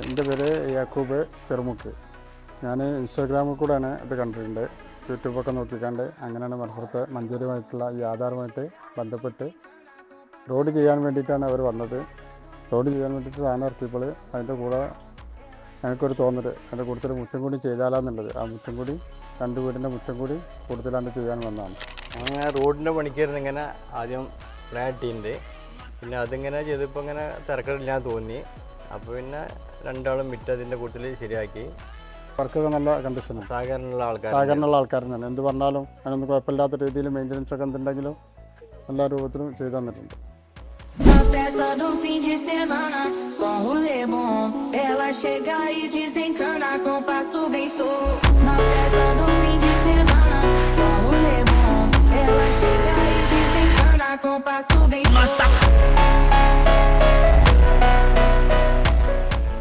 എൻ്റെ പേര് യാക്കൂബ് ചെറുമുക്ക്. ഞാൻ ഇൻസ്റ്റാഗ്രാമിൽ കൂടെയാണ് ഇത് കണ്ടിട്ടുണ്ട്. യൂട്യൂബൊക്കെ നോക്കിക്കാണ്ട് അങ്ങനെയാണ് മലപ്പുറത്തെ മഞ്ചേരിയുമായിട്ടുള്ള ഈ ആധാറുമായിട്ട് ബന്ധപ്പെട്ട് റോഡ് ചെയ്യാൻ വേണ്ടിയിട്ടാണ് അവർ വന്നത്. റോഡ് ചെയ്യാൻ വേണ്ടിയിട്ട് സാധനം ഇറക്കിയപ്പോൾ അതിൻ്റെ കൂടെ ഞങ്ങൾക്കൊരു തോന്നൽ അതിൻ്റെ കൂടുതൽ മുറ്റം കൂടി ചെയ്താലാന്നുള്ളത്. ആ മുറ്റം കൂടി 2 വീടിൻ്റെ മുറ്റം കൂടി കൂടുതലാണ്ട് ചെയ്യാൻ വന്നതാണ്. അങ്ങനെ റോഡിൻ്റെ പണിക്കായിരുന്നു. ഇങ്ങനെ ആദ്യം ഫ്ലാറ്റിൻ്റെ, പിന്നെ അതിങ്ങനെ ചെയ്തപ്പോൾ ഇങ്ങനെ തിരക്കില്ലാന്ന് തോന്നി. അപ്പോൾ പിന്നെ രണ്ടാളും വിറ്റ് അതിൻ്റെ കൂട്ടത്തിൽ ശരിയാക്കി. വർക്കൊക്കെ നല്ല കണ്ടീഷനാണ്. സഹകരണമുള്ള ആൾക്കാർ തന്നെ എന്ത് പറഞ്ഞാലും അതിനൊന്നും കുഴപ്പമില്ലാത്ത രീതിയിൽ മെയിൻ്റനൻസ് ഒക്കെ എന്തുണ്ടെങ്കിലും എല്ലാ രൂപത്തിലും ചെയ്തു തന്നിട്ടുണ്ട്. Na festa do fim de semana, só um rolê bom. Ela chega e desencana com passo bem solto. Na festa do fim de semana, só um rolê bom. Ela chega e desencana com passo bem solto.